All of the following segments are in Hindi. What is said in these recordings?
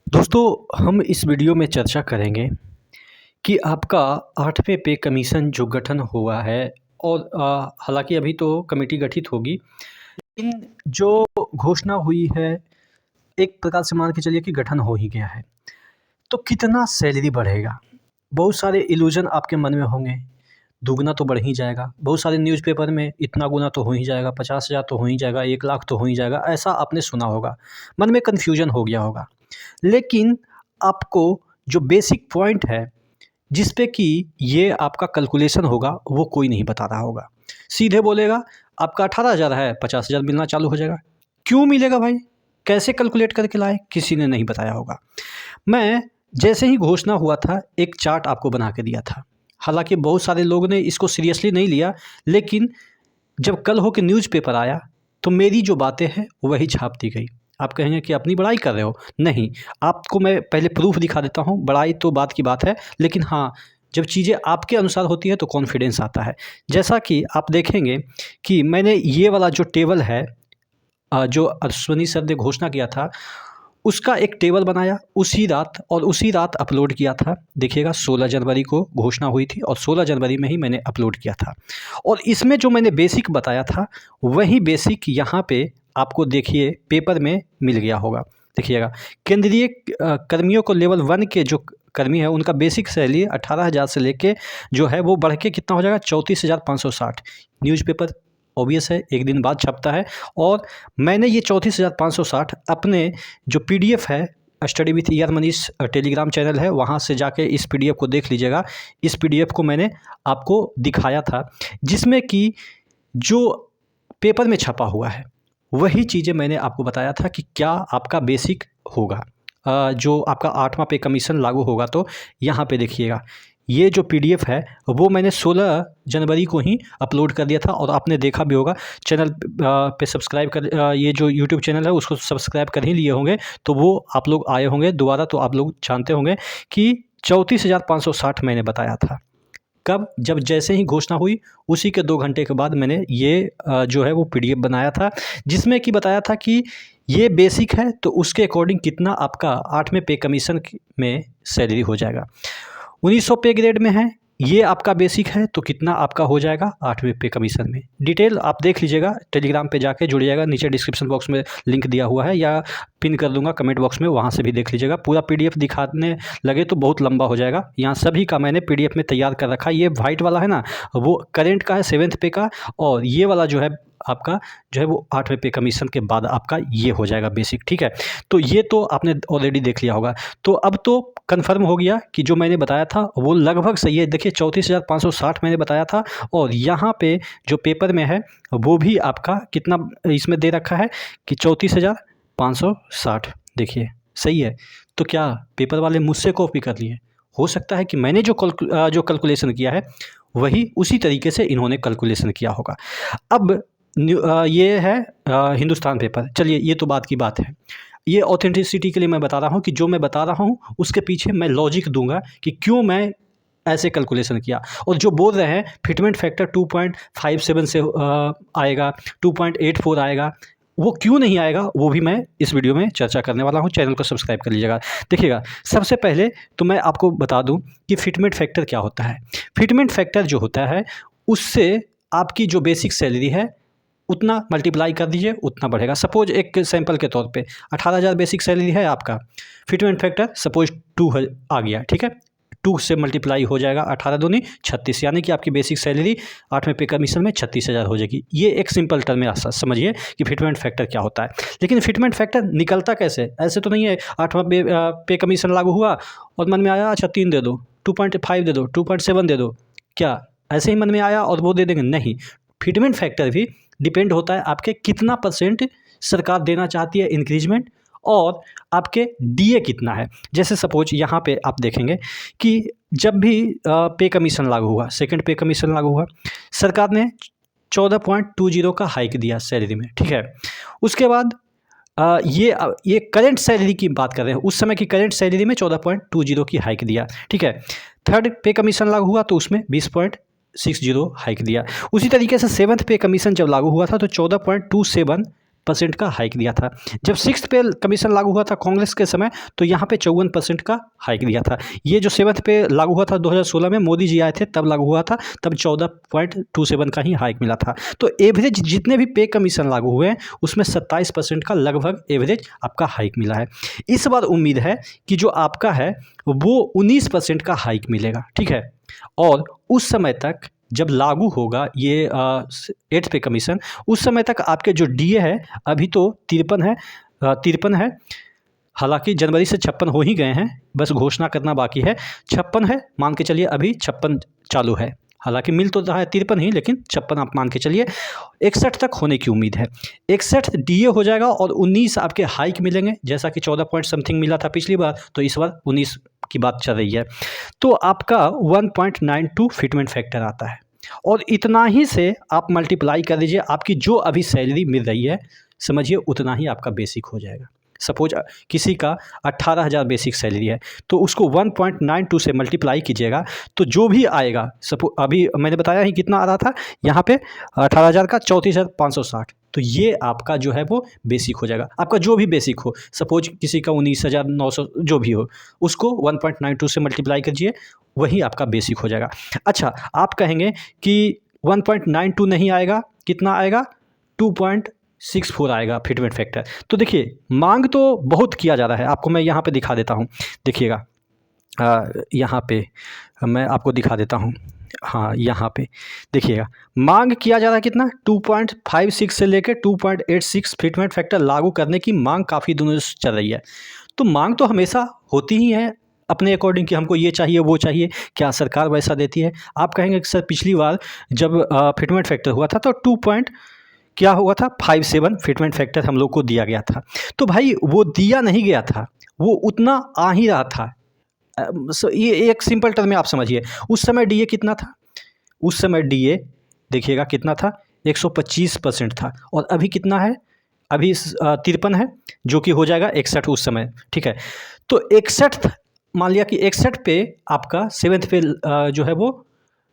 दोस्तों हम इस वीडियो में चर्चा करेंगे कि आपका 8वें पे कमीशन जो गठन हुआ है और हालांकि अभी तो कमेटी गठित होगी, लेकिन जो घोषणा हुई है एक प्रकार से मान के चलिए कि गठन हो ही गया है। तो कितना सैलरी बढ़ेगा? बहुत सारे इल्यूजन आपके मन में होंगे। दुगना तो बढ़ ही जाएगा, बहुत सारे न्यूज़पेपर में इतना गुना तो हो ही जाएगा, 50,000 तो हो ही जाएगा, 1 लाख तो हो ही जाएगा, ऐसा आपने सुना होगा। मन में कन्फ्यूजन हो गया होगा। लेकिन आपको जो बेसिक पॉइंट है जिस पे कि ये आपका कैलकुलेशन होगा वो कोई नहीं बता रहा होगा। सीधे बोलेगा आपका 18,000 है, 50,000 मिलना चालू हो जाएगा। क्यों मिलेगा भाई? कैसे कैलकुलेट करके लाए? किसी ने नहीं बताया होगा। मैं जैसे ही घोषणा हुआ था एक चार्ट आपको बना के दिया था। हालांकि बहुत सारे लोगों ने इसको सीरियसली नहीं लिया, लेकिन जब कल हो के न्यूज़पेपर आया तो मेरी जो बातें हैं वही छाप दी गई। आप कहेंगे कि अपनी बड़ाई कर रहे हो, नहीं, आपको मैं पहले प्रूफ दिखा देता हूँ। बड़ाई तो बात की बात है, लेकिन हाँ, जब चीज़ें आपके अनुसार होती है तो कॉन्फिडेंस आता है। जैसा कि आप देखेंगे कि मैंने ये वाला जो टेबल है, जो अश्वनी सर ने घोषणा किया था उसका एक टेबल बनाया उसी रात, और उसी रात अपलोड किया था। देखिएगा 16 जनवरी को घोषणा हुई थी और 16 जनवरी में ही मैंने अपलोड किया था। और इसमें जो मैंने बेसिक बताया था वही बेसिक यहाँ पे आपको देखिए पेपर में मिल गया होगा। देखिएगा केंद्रीय कर्मियों को लेवल 1 के जो कर्मी है उनका बेसिक सैलरी 18,000 से लेके जो है वो बढ़ के कितना हो जाएगा 34,560। न्यूज़पेपर ऑब्वियस है एक दिन बाद छपता है, और मैंने ये 34,560 अपने जो पीडीएफ है, study with ER Manish Telegram channel है, वहाँ से जाके इस पीडीएफ को देख लीजिएगा। इस पीडीएफ को मैंने आपको दिखाया था जिसमें कि जो पेपर में छपा हुआ है वही चीज़ें मैंने आपको बताया था कि क्या आपका बेसिक होगा। जो आपका 8वां पे कमीशन लागू होगा तो यहाँ पे देखिएगा ये जो पीडीएफ है वो मैंने 16 जनवरी को ही अपलोड कर दिया था, और आपने देखा भी होगा चैनल पे सब्सक्राइब कर, ये जो यूट्यूब चैनल है उसको सब्सक्राइब कर ही लिए होंगे, तो वो आप लोग आए होंगे दोबारा, तो आप लोग जानते होंगे कि 34,560 मैंने बताया था। कब? जब जैसे ही घोषणा हुई उसी के 2 घंटे के बाद मैंने ये जो है वो पीडीएफ बनाया था जिसमें कि बताया था कि ये बेसिक है तो उसके अकॉर्डिंग कितना आपका 8वें पे कमीशन में सैलरी हो जाएगा। 1900 पे ग्रेड में है, ये आपका बेसिक है तो कितना आपका हो जाएगा 8वें पे कमीशन में। डिटेल आप देख लीजिएगा, टेलीग्राम पे जाके जुड़िएगा, नीचे डिस्क्रिप्शन बॉक्स में लिंक दिया हुआ है या पिन कर दूंगा कमेंट बॉक्स में, वहाँ से भी देख लीजिएगा। पूरा पीडीएफ दिखाने लगे तो बहुत लंबा हो जाएगा। यहाँ सभी का मैंने पीडीएफ में तैयार कर रखा है। ये वाइट वाला है ना, वो करेंट का है 7वें पे का, और ये वाला जो है आपका जो है वो 8वें पे कमीशन के बाद आपका ये हो जाएगा बेसिक। ठीक है, तो ये तो आपने ऑलरेडी देख लिया होगा। तो अब तो कंफर्म हो गया कि जो मैंने बताया था वो लगभग सही है। देखिए 34,560 मैंने बताया था, और यहाँ पे जो पेपर में है वो भी आपका कितना इसमें दे रखा है कि 34,560। देखिए सही है। तो क्या पेपर वाले मुझसे कॉपी कर लिए? हो सकता है कि मैंने जो कैलकुलेशन किया है वही उसी तरीके से इन्होंने कैलकुलेशन किया होगा। अब ये है हिंदुस्तान पेपर। चलिए ये तो बात की बात है, ये ऑथेंटिसिटी के लिए मैं बता रहा हूँ कि जो मैं बता रहा हूँ उसके पीछे मैं लॉजिक दूंगा कि क्यों मैं ऐसे कैलकुलेशन किया। और जो बोल रहे हैं फिटमेंट फैक्टर 2.57 से आएगा, 2.84 आएगा, वो क्यों नहीं आएगा वो भी मैं इस वीडियो में चर्चा करने वाला हूँ। चैनल को सब्सक्राइब कर लीजिएगा। देखिएगा सबसे पहले तो मैं आपको बता दूं कि फिटमेंट फैक्टर क्या होता है। फिटमेंट फैक्टर जो होता है उससे आपकी जो बेसिक सैलरी है उतना मल्टीप्लाई कर दीजिए, उतना बढ़ेगा। सपोज एक सैंपल के तौर पे 18,000 बेसिक सैलरी है आपका, फिटमेंट फैक्टर सपोज 2 आ गया, ठीक है, 2 से मल्टीप्लाई हो जाएगा, 18 दूनी 36, यानी कि आपकी बेसिक सैलरी 8वें पे कमीशन में 36,000 हो जाएगी। ये एक सिंपल टर्म में समझिए कि फिटमेंट फैक्टर क्या होता है। लेकिन फिटमेंट फैक्टर निकलता कैसे? ऐसे तो नहीं है 8वां पे कमीशन लागू हुआ और मन में आया अच्छा 3 दे दो, 2.5 दे दो, 2.7 दे दो, क्या ऐसे ही मन में आया और वो दे देंगे? नहीं, फिटमेंट फैक्टर भी डिपेंड होता है आपके कितना % सरकार देना चाहती है इंक्रीजमेंट, और आपके डीए कितना है। जैसे सपोज यहाँ पे आप देखेंगे कि जब भी पे कमीशन लागू हुआ, सेकंड पे कमीशन लागू हुआ, सरकार ने 14.20 का हाइक दिया सैलरी में, ठीक है। उसके बाद ये करंट सैलरी की बात कर रहे हैं, उस समय की करंट सैलरी में 14.20 की हाइक दिया, ठीक है। थर्ड पे कमीशन लागू हुआ तो उसमें 20.60 हाइक दिया। उसी तरीके से 7th पे कमीशन जब लागू हुआ था तो 14.27 50% का हाइक दिया था। जब 6th पे कमीशन लागू हुआ था कांग्रेस के समय, तो यहाँ पे 54% का हाइक दिया था। ये जो 7th पे लागू हुआ था 2016 में, मोदी जी आए थे तब लागू हुआ था, तब 14.27 का ही हाइक मिला था। तो एवरेज जितने भी पे कमीशन लागू हुए हैं उसमें 27% का लगभग एवरेज आपका हाइक मिला है। इस बार उम्मीद है कि जो आपका है वो 19% का हाइक मिलेगा, ठीक है। और उस समय तक जब लागू होगा ये 8th पे कमीशन, उस समय तक आपके जो डीए है अभी तो 53 है, हालांकि जनवरी से 56 हो ही गए हैं, बस घोषणा करना बाकी है। 56 है, मान के चलिए अभी 56 चालू है, हालांकि मिल तो रहा है 53 ही, लेकिन 56 आप मान के चलिए। 61 तक होने की उम्मीद है। 61 डीए हो जाएगा और 19 आपके हाइक मिलेंगे, जैसा कि 14 पॉइंट समथिंग मिला था पिछली बार, तो इस बार 19 की बात चल रही है। तो आपका 1.92 फिटमेंट फैक्टर आता है, और इतना ही से आप मल्टीप्लाई कर दीजिए, आपकी जो अभी सैलरी मिल रही है समझिए उतना ही आपका बेसिक हो जाएगा। सपोज किसी का 18,000 बेसिक सैलरी है, तो उसको 1.92 से मल्टीप्लाई कीजिएगा, तो जो भी आएगा, अभी मैंने बताया ही कितना आ रहा था यहाँ पे 18,000 का 34,560, तो ये आपका जो है वो बेसिक हो जाएगा। आपका जो भी बेसिक हो, सपोज किसी का 19,900 जो भी हो, उसको 1.92 से मल्टीप्लाई कीजिए, वही आपका बेसिक हो जाएगा। अच्छा, आप कहेंगे कि 1.92 नहीं आएगा, कितना आएगा? 2.64 आएगा फिटमेंट फैक्टर। तो देखिए मांग तो बहुत किया जा रहा है, आपको मैं यहाँ पे दिखा देता हूँ, देखिएगा यहाँ पे मैं आपको दिखा देता हूँ। हाँ, यहाँ पे देखिएगा मांग किया जा रहा है कितना, 2.56 से लेकर 2.86 फिटमेंट फैक्टर लागू करने की मांग काफ़ी दिनों से चल रही है। तो मांग तो हमेशा होती ही है अपने अकॉर्डिंग कि हमको ये चाहिए वो चाहिए, क्या सरकार वैसा देती है? आप कहेंगे कि सर पिछली बार जब फिटमेंट फैक्टर हुआ था तो क्या हुआ था, 57 फिटमेंट फैक्टर हम लोग को दिया गया था। तो भाई वो दिया नहीं गया था, वो उतना आ ही रहा था। ये एक सिंपल टर्म में आप समझिए, उस समय डीए कितना था? उस समय डीए देखिएगा कितना था, 125% था, और अभी कितना है? अभी 53 है, जो कि हो जाएगा 61 उस समय, ठीक है। तो 61 मान लिया कि 61 पे आपका 7th पे जो है वो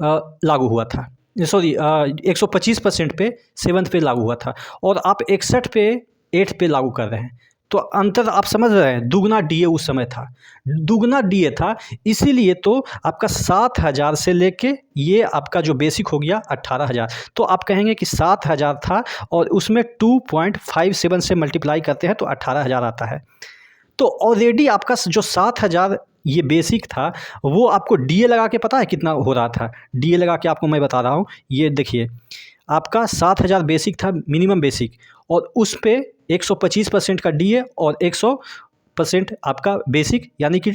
लागू हुआ था, सॉरी 125% पे 7th पे लागू हुआ था, और आप 61 पे 8th पे लागू कर रहे हैं। तो अंतर आप समझ रहे हैं, दुगना डीए उस समय था, दुगना डीए था, इसीलिए तो आपका 7,000 से लेके ये आपका जो बेसिक हो गया 18,000। तो आप कहेंगे कि 7,000 था और उसमें 2.57 से मल्टीप्लाई करते हैं तो 18,000 आता है। तो ऑलरेडी आपका जो 7,000 ये बेसिक था, वो आपको डीए लगा के पता है कितना हो रहा था? डीए लगा के आपको मैं बता रहा हूँ, ये देखिए आपका 7,000 बेसिक था, मिनिमम बेसिक, और उस पे 125% का डीए और 100% आपका बेसिक, यानी कि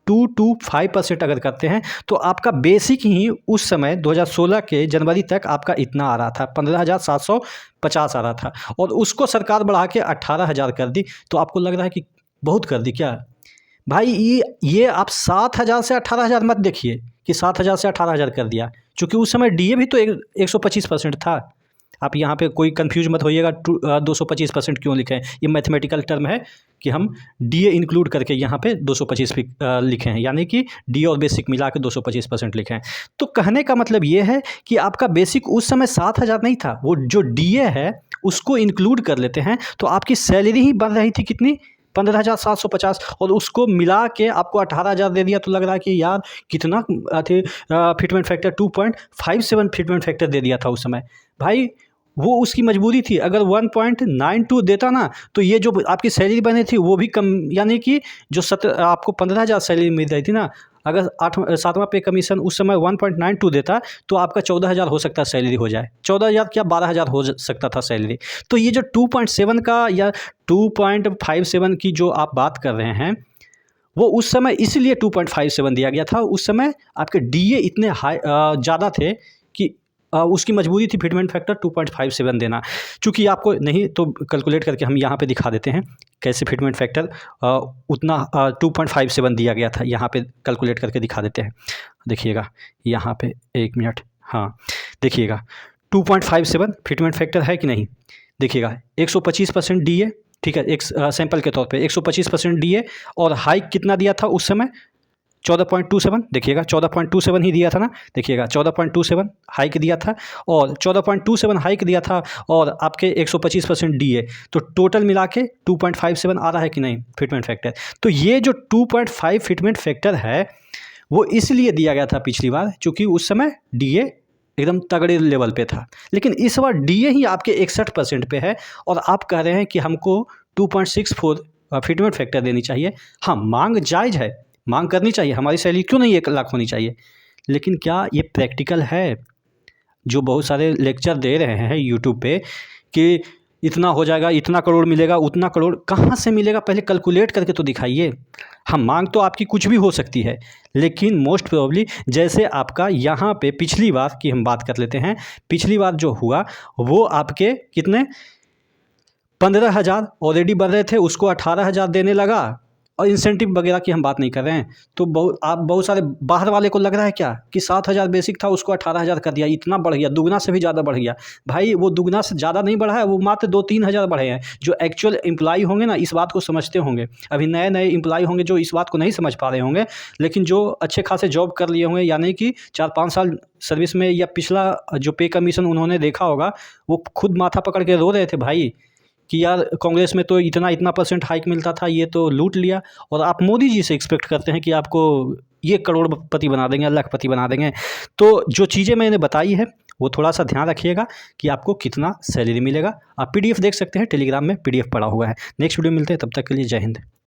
225% अगर करते हैं तो आपका बेसिक ही उस समय 2016 के जनवरी तक आपका इतना आ रहा था, 15,750 आ रहा था, और उसको सरकार बढ़ा के 18,000 कर दी। तो आपको लग रहा है कि बहुत कर दी क्या? भाई ये आप 7,000 से 18,000 मत देखिए कि 7,000 से 18,000 कर दिया, क्योंकि उस समय डीए भी तो 125% था। आप यहाँ पे कोई कंफ्यूज मत होइएगा 225% क्यों लिखे हैं, ये मैथमेटिकल टर्म है कि हम डीए इंक्लूड करके यहाँ पे 225 लिखे हैं, यानी कि डीए और बेसिक मिला के 225% लिखे हैं। तो कहने का मतलब ये है कि आपका बेसिक उस समय 7,000 नहीं था, वो जो डीए है उसको इंक्लूड कर लेते हैं तो आपकी सैलरी ही बढ़ रही थी कितनी, 15,750, और उसको मिला के आपको 18,000 दे दिया। तो लग रहा है कि यार कितना थे फिटमेंट फैक्टर, 2.57 फिटमेंट फैक्टर दे दिया था उस समय। भाई वो उसकी मजबूरी थी, अगर 1.92 देता ना तो ये जो आपकी सैलरी बनी थी वो भी कम, यानी कि जो आपको 15,000 सैलरी मिल रही थी ना, अगर 7वां पे कमीशन उस समय 1.92 देता तो आपका 14,000 हो सकता सैलरी हो जाए, 14,000 क्या 12,000 हो सकता था सैलरी। तो ये जो 2.7 का या 2.57 की जो आप बात कर रहे हैं, वो उस समय इसलिए 2.57 दिया गया था। उस समय आपके डीए इतने हाई ज़्यादा थे कि उसकी मजबूरी थी फिटमेंट फैक्टर 2.57 देना। चूँकि आपको नहीं तो कैलकुलेट करके हम यहाँ पे दिखा देते हैं कैसे फिटमेंट फैक्टर उतना 2.57 दिया गया था, यहाँ पे कैलकुलेट करके दिखा देते हैं। देखिएगा यहाँ पे 1 मिनट, हाँ देखिएगा 2.57 फिटमेंट फैक्टर है कि नहीं, देखिएगा 125% डीए, ठीक है, एक सैंपल के तौर पे 125% डीए, और हाइक कितना दिया था उस समय 14.27 देखिएगा, 14.27 ही दिया था ना, देखिएगा 14.27 हाइक दिया था और 14.27 हाइक दिया था और आपके 125% डीए, तो टोटल मिला के 2.57 आ रहा है कि नहीं फिटमेंट फैक्टर। तो ये जो 2.5 फिटमेंट फैक्टर है वो इसलिए दिया गया था पिछली बार क्योंकि उस समय डीए एकदम तगड़े लेवल पे था, लेकिन इस बार डीए ही आपके 61% पे है और आप कह रहे हैं कि हमको 2.64 फिटमेंट फैक्टर देनी चाहिए। हाँ, मांग जायज़ है, मांग करनी चाहिए, हमारी सैलरी क्यों नहीं 1 लाख होनी चाहिए, लेकिन क्या ये प्रैक्टिकल है? जो बहुत सारे लेक्चर दे रहे हैं यूट्यूब पे कि इतना हो जाएगा, इतना करोड़ मिलेगा, उतना करोड़ कहाँ से मिलेगा, पहले कैलकुलेट करके तो दिखाइए। हाँ, मांग तो आपकी कुछ भी हो सकती है, लेकिन मोस्ट प्रोबेबली जैसे आपका यहाँ पे पिछली बार की हम बात कर लेते हैं, पिछली बार जो हुआ वो आपके कितने 15,000 ऑलरेडी बढ़ रहे थे, उसको 18,000 देने लगा और इंसेंटिव वगैरह की हम बात नहीं कर रहे हैं। तो बहुत सारे बाहर वाले को लग रहा है क्या कि 7,000 बेसिक था उसको 18,000 कर दिया, इतना बढ़ गया, दुगना से भी ज़्यादा बढ़ गया। भाई वो दुगना से ज़्यादा नहीं बढ़ा है, वो मात्र 2-3 हज़ार बढ़े हैं। जो एक्चुअल एम्प्लॉई होंगे ना इस बात को समझते होंगे, अभी नए नए एम्प्लॉई होंगे जो इस बात को नहीं समझ पा रहे होंगे, लेकिन जो अच्छे खासे जॉब कर लिए होंगे यानी कि 4-5 साल सर्विस में या पिछला जो पे कमीशन उन्होंने देखा होगा, वो खुद माथा पकड़ के रो रहे थे भाई कि यार कांग्रेस में तो इतना इतना % हाइक मिलता था, ये तो लूट लिया। और आप मोदी जी से एक्सपेक्ट करते हैं कि आपको ये करोड़पति बना देंगे, लाखपति बना देंगे। तो जो चीज़ें मैंने बताई है वो थोड़ा सा ध्यान रखिएगा कि आपको कितना सैलरी मिलेगा। आप PDF देख सकते हैं, टेलीग्राम में PDF पड़ा हुआ है। नेक्स्ट वीडियो मिलते हैं, तब तक के लिए जय हिंद।